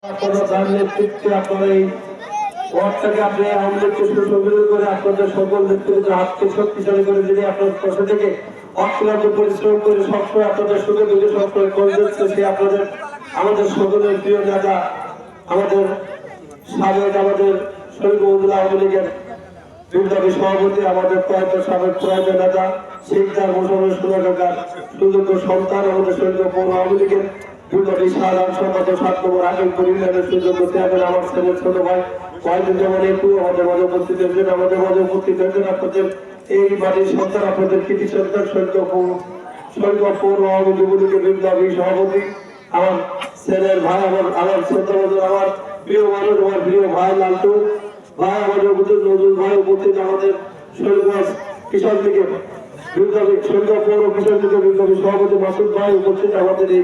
আপনারা তার নেতৃত্বে আপনারা এই ওয়ার্ডটাকে আপনি আওয়ামী লীগকে সুসংগঠিত করে আপনাদের সকল নেতৃত্ব হাতকে শক্তিশালী করে যদি আপনার পাশে থেকে অক্লান্ত পরিশ্রম করে সবসময় আপনাদের সুযোগ দিলে সবসময় করে দিচ্ছে সে আপনাদের আমাদের সকলের প্রিয় নেতা আমাদের সাবেক আমাদের শহীদ মহবুল আওয়ামী লীগের বিপ্লবী সভাপতি আমাদের প্রয়াত সাবেক প্রয়াত নেতা শেখদার মোশাররফ সুরা কাকার সুযোগ্য সন্তান আমাদের শহীদ পৌর আওয়ামী লীগের বিপ্লবী সাধারণ সম্পাদক 7 নম্বর আকিম পরিবারের সুযোগ্য চেয়ারম্যান আমার ছেলে ছোট ভাই কয়েকদিন যেমন একটু আমাদের মাঝে উপস্থিত হয়েছেন আমাদের মাঝে উপস্থিত হয়েছেন আপনাদের এই বাড়ির সন্তান আপনাদের কৃতি সন্তান শহীদ পৌর আওয়ামী যুবলীগের বিপ্লবী সভাপতি আমার ছেলের ভাই আমার শ্রদ্ধা আমার প্রিয় মানুষ আমার প্রিয় ভাই লালটু ভাই আমাদের উপস্থিত নজরুল ভাই উপস্থিত আমাদের শহীদগঞ্জ কিশোর লীগের বিপ্লবী শহীদ পৌর কিশোর লীগের বিপ্লবী সভাপতি মাসুদ ভাই উপস্থিত আমাদের এই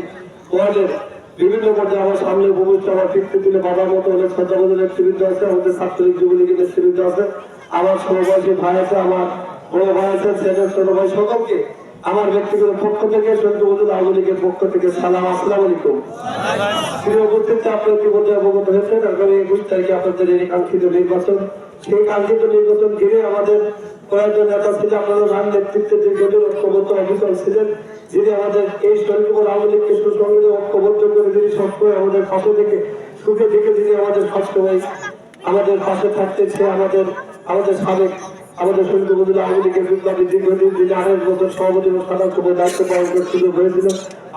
ওয়ার্ডের বিভিন্ন পর্যায়ে আমার সামনে ভূমিষ্ঠ আমার ফিরতে তুলে বাবার মতো অনেক শ্রদ্ধাবোধের নেতৃবৃন্দ আছে আমাদের ছাত্রলীগ যুবলীগের নেতৃবৃন্দ আছে আমার সমবয়সী ভাই আছে আমার বড় ভাই আছে ছেলের ছোট ভাই সকলকে আমার ব্যক্তিগত পক্ষ থেকে শহীদ মহবুল আওয়ামী লীগের পক্ষ থেকে সালাম আসসালামু আলাইকুম। প্রিয় উপস্থিতি আপনার কি বলতে অবগত হয়েছেন আগামী 21 তারিখে আপনাদের এই কাঙ্ক্ষিত নির্বাচন সেই কাঙ্ক্ষিত নির্বাচন ঘিরে আমাদের কয়েকজন নেতা ছিল আপনাদের রান নেতৃত্বে দীর্ঘদিন ঐক্যবদ্ধ অফিসার ছিলেন যিনি আমাদের এই শহীদ আওয়ামী লীগকে সুসংগঠিত ঐক্যবদ্ধ করে যিনি সবসময় আমাদের পাশে থেকে সুখে থেকে যিনি আমাদের সবসময় আমাদের পাশে থাকতেছে আমাদের সাবেক আমাদের শহীদ মহবুল আওয়ামী লীগের বিপ্লবী দীর্ঘদিন যিনি 28 বছর সভাপতি ও সাধারণ সম্পাদক দায়িত্ব পালন করার সুযোগ হয়েছিল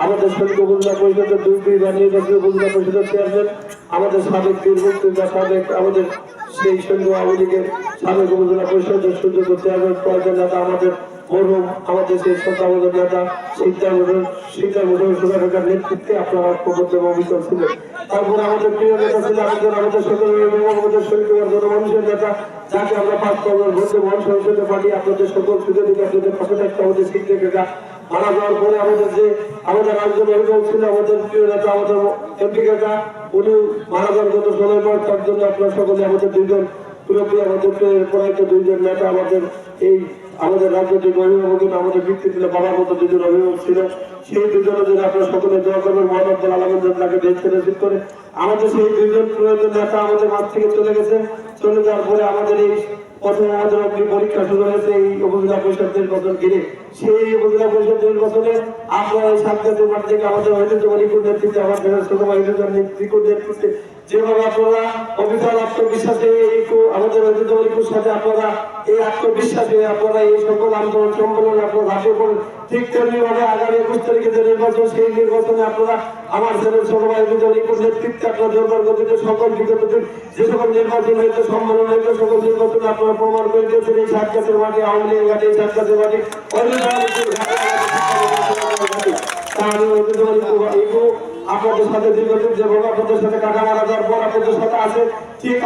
আমাদের শহীদ উপজেলা পরিষদের 2বার নির্বাচিত উপজেলা পরিষদের চেয়ারম্যান আমাদের সাবেক বীরমুক্তিযোদ্ধা সাবেক আমাদের সেই শহীদ আওয়ামী লীগের সাবেক উপজেলা পরিষদের সুযোগ্য চেয়ারম্যান প্রয়োজন নেতা আমাদের মরহুম আমাদের সেই শ্রদ্ধাবোধক নেতা শিক্ষা মোশাররফ সুরা কাকার নেতৃত্বে আপনারা ঐক্যবদ্ধ এবং বিকল ছিলেন। তারপরে আমাদের প্রিয় নেতা ছিল আমাদের সকলের এবং আমাদের শহীদ জনমানুষের নেতা যাকে আমরা 5 নম্বর ভোটে মহান সংসদে পাঠিয়ে আপনাদের সকল সুযোগ দিকে আপনাদের পাশে থাকতে আমাদের শিক্ষা কাকা মারা যাওয়ার পরে আমাদের রাজ্য অভিভাবক ছিল আমাদের প্রিয় নেতা আমাদের এমপি কাকা উনি মারা যাওয়ার গত 16 মার্চ তার জন্য আপনারা সকলে আমাদের দুইজন পুরোপুরি আমাদের প্রয়াত দুইজন নেতা আমাদের রাজনৈতিক অভিভাবক আমাদের ভিত্তি ছিল বাবার মতো দুজন অভিভাবক ছিল সেই দুজনের জন্য আপনারা সকলে দোয়া করবেন মহানব্বর আলমকে বেশ করে আমাদের সেই দুইজন প্রয়োজন নেতা আমাদের মাঠ থেকে চলে গেছে চলে যাওয়ার পরে আমাদের এই প্রথম আমাদের অগ্নি পরীক্ষা শুরু হয়েছে এই উপজেলা পরিষদ নির্বাচন ঘিরে সেই উপজেলা পরিষদ নির্বাচনে আপনারা এই সাতগাছের মাঠ থেকে আমাদের ঐতিহ্যবাহীর নেতৃত্বে আমাদের ছোট ভাইদের নেতৃত্বে যেভাবে আপনারা অবিচল আত্মবিশ্বাসে আমাদের ঐতিহ্যবাহীর সাথে আপনারা এই আত্মবিশ্বাসে আপনারা এই সকল আন্দোলন সম্মেলনে আপনারা ঝাঁপিয়ে পড়েন ঠিক তেমনি ভাবে আগামী 21 তারিখে যে নির্বাচন সেই নির্বাচনে আপনারা আমার ছেলের ছোট ভাই ঐতিহ্যবাহীর নেতৃত্বে আপনারা জোরদার গতিতে সকল বিগত দিন যে সকল নির্বাচন হয়েছে সম্মেলন হয়েছে সকল নির্বাচনে আপনারা প্রমাণ করে দিয়েছেন এই সাতগাছের মাঠে আওয়ামী লীগের ঘাটে এই সাতগাছের মাঠে আপনাদের সাথে দীর্ঘদিন যেভাবে আপনাদের সাথে কাটা মারা যাওয়ার পর আপনাদের সাথে আছে ঠিক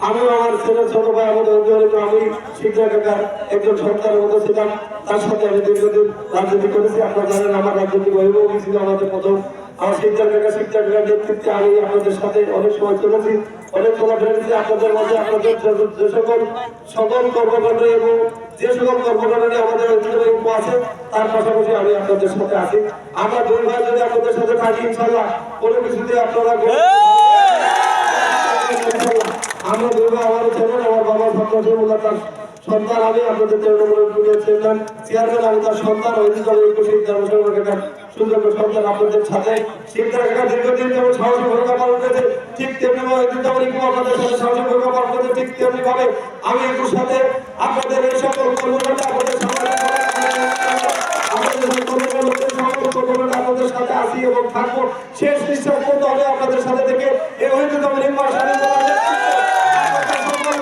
আমিও আমার ছেলের ছোট ভাই আমাদের আমি শিক্ষা কাকার একজন সন্তানের মতো ছিলাম তার সাথে আমি দীর্ঘদিন রাজনীতি করেছি আপনারা জানেন আমার রাজনীতি অভিভাবক ছিল আমাদের প্রথম আমার শিক্ষা কাকার নেতৃত্বে আমি আপনাদের সাথে অনেক সময় চলেছি অনেক চলাফেরা দিচ্ছি আপনাদের মধ্যে আপনাদের যে সকল কর্মকাণ্ড এবং যে সকল কর্মকাণ্ডে আমাদের ঐতিহ্যবাহী আছে তার পাশাপাশি আমি আপনাদের সাথে আছি আমরা দুই ভাই যদি আপনাদের সাথে থাকি ইনশাল্লাহ কোনো কিছুতে আপনারা আমরা দুই ভাই আমার ছেলেন আমার বাবা সন্তান তার সন্তান আমি আপনাদের চেয়ারম্যান আমি তার সন্তান সুন্দর সন্তান আপনাদের সাথে শিক্ষা দীর্ঘদিন যেমন সাহসী ভূমিকা পালন করেছে ঠিক তেমনি আপনাদের সাথে সাহসী ভূমিকা পালন করেছে ঠিক তেমনি ভাবে আমি একটু সাথে আপনাদের এই সকল কর্মকাণ্ড আপনাদের সাথে আসি এবং থাকবো শেষ নিঃশ্বাস পর্যন্ত হবে আপনাদের সাথে থেকে এই ঐতিহ্যবাহী নির্বাচন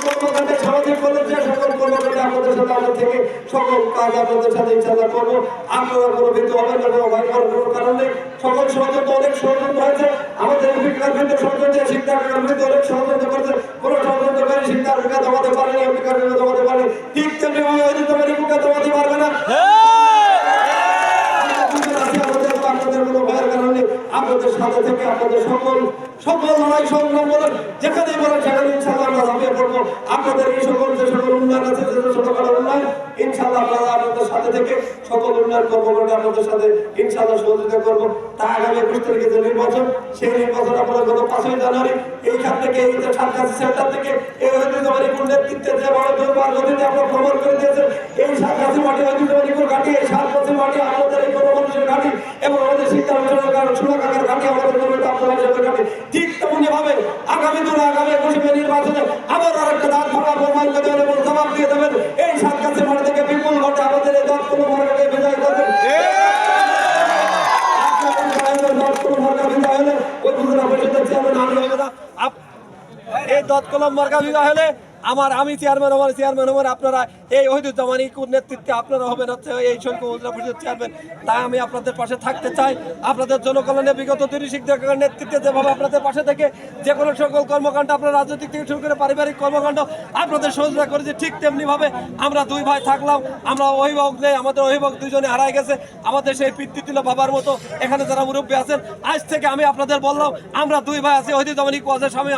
কর্মকাণ্ডে সামাজিক করলে যে সকল কর্মকাণ্ডে আপনাদের সাথে আমরা থেকে সকল কাজ আপনাদের সাথে ইনশাআল্লাহ করবো আপনারা কোনো বিন্দু হবেন না ভয় করার কোনো কারণ নেই সকল ষড়যন্ত্র অনেক ষড়যন্ত্র হয়েছে আমাদের অভিজ্ঞতার বিরুদ্ধে ষড়যন্ত্র শিক্ষার বিরুদ্ধে অনেক ষড়যন্ত্র করেছে কোনো ষড়যন্ত্রকারী শিক্ষার ভূমিকা জমাতে পারেনি অভিজ্ঞার ভূমিকা জমাতে পারেনি ঠিক তেমনি ঐতিহ্যবাহী ভূমিকা জমাতে পারবে না আপনাদের কোনো ভয়ের কারণে আপনাদের সাথে থেকে আপনাদের সকল সকল লড়াই সংগ্রাম বলেন যেখানেই বলেন সেখানে ইনশাআল্লাহ আমরা ঝাঁপিয়ে পড়বো। আপনাদের এই সকল যে সকল উন্নয়ন আছে যে ছোটখাটো উন্নয়ন ইনশাআল্লাহ আপনারা আপনাদের সাথে থেকে সকল উন্নয়ন কর্মকাণ্ডে আপনাদের সাথে ইনশাআল্লাহ সহযোগিতা করবো। তা আগামী 21 তারিখে যে নির্বাচন, সেই নির্বাচন আপনারা গত 5ই জানুয়ারি এইখান থেকে এই যে সাতগাছি সেন্টার থেকে এই ঐতিহ্যবাহী নেতৃত্বের যে বড় দরবার গতিতে আপনারা ভ্রমণ করে দিয়েছেন, এই সাতগাছি মাটি ঐতিহ্যবাহী ঘাটি, এই সাতগাছি মাটি আমাদের এই কোনো মানুষের ঘাটি এবং আমাদের সিদ্ধান্ত সুরক্ষার ঘাটি, আমাদের আপনারা হিসেবে ঘাটি। ঠিক তেমনি ভাবে আগামী দিনে আগামী 21 নির্বাচনে আবার আরেকটা দাঁত ভাঙা প্রমাণ করে দেবেন এবং জবাব দিয়ে দেবেন। এই সাতগাছি মাটি থেকে বিপুল ভোটে আমাদের এই দল কোনো মার্কাকে বিজয় করবেন। এই দত্তকলম মার্কা বিজয় হলে আমি চেয়ারম্যান, আমার চেয়ারম্যান হবেন আপনারা, এই ওহিদুজ্জামান ইকুর নেতৃত্বে আপনারা হবেন হচ্ছে এই শৈল্প উপজেলা পরিষদ চেয়ারম্যান। তাই আমি আপনাদের পাশে থাকতে চাই। আপনাদের জনকল্যাণে বিগত 30 শিক্ষকের নেতৃত্বে যেভাবে আপনাদের পাশে থেকে যে কোনো সকল কর্মকাণ্ড আপনার রাজনৈতিক থেকে শুরু করে পারিবারিক কর্মকাণ্ড আপনাদের সহযোগিতা করেছি, ঠিক তেমনিভাবে আমরা দুই ভাই থাকলাম। আমরা অভিভাবক নেই, আমাদের অভিভাবক দুজনে হারাই গেছে। আমাদের সেই পিতৃতুল্য বাবার মতো এখানে যারা মুরব্বী আছেন, আজ থেকে আমি আপনাদের বললাম আমরা দুই ভাই আছি, ওহিদুজ্জামান ইকু আছে স্বামী,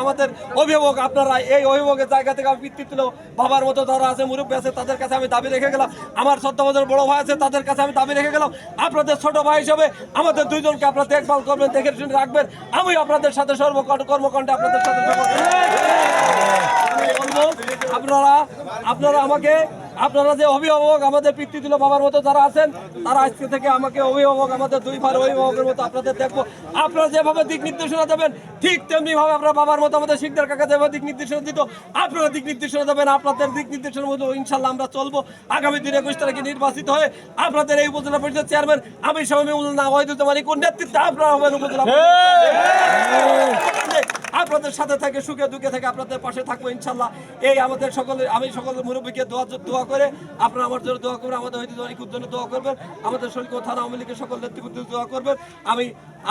আমাদের অভিভাবক আপনারা। এই অভিভাবকের জায়গা থেকে আমি পিতৃতুল্য বাবার মতো যারা আছে মুরব্বী আছে তাদের কাছে আমি দাবি রেখে গেলাম। আমার 14 বছর বড় ভাই আছে তাদের কাছে আমি দাবি রেখে গেলাম, আপনাদের ছোট ভাই হিসেবে আমাদের দুইজনকে আপনারা দেখভাল করবেন, দেখে শুনে রাখবেন। আমি আপনাদের সাথে কর্মকাণ্ডে আপনাদের সাথে আপনারা যে অভিভাবক আমাদের পিতৃতুল্য বাবার মতো যারা আছেন, তারা আজকে থেকে আমাকে অভিভাবক, আমাদের দুই ভাই অভিভাবকের মতো আপনাদের দেখবো। আপনারা যেভাবে দিক নির্দেশনা দেবেন ঠিক তেমনি ভাবে আপনারা বাবার মতো আমাদের শিকদার কাকা যেভাবে দিক নির্দেশনা দিত আপনারা দিক নির্দেশনা দেবেন। আপনাদের দিক নির্দেশনার মতো ইনশাল্লাহ আমরা চলবো। আগামী দিনে 21 তারিখে নির্বাচিত হয়ে আপনাদের এই উপজেলা পরিষদ চেয়ারম্যান আমি স্বামী ওহিদুজ্জামান ইকুর নেতৃত্বে আপনারা হবেন উপজেলা আপনাদের সাথে থেকে সুখে দুঃখে থেকে আপনাদের পাশে থাকবো ইনশাল্লাহ। এই আমাদের আমি সকল মুরব্বীকে দোয়া করে আপনারা আমার জন্য দোয়া করবেন, আমাদের ওহিদুজ্জামান ইকুর জন্য দোয়া করবেন, আমাদের শরীর থানা আওয়ামী লীগের সকল নেতৃবৃন্দ দোয়া করবেন।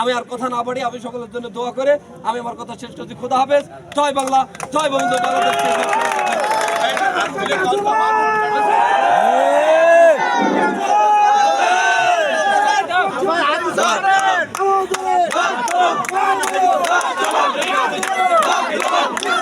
আমি আর কথা না বাড়ি আমি সকলের জন্য দোয়া করে আমি আমার কথা শেষ করছি। খোদা হাফেজ। জয় বাংলা, জয় বঙ্গবন্ধু, বাংলাদেশ।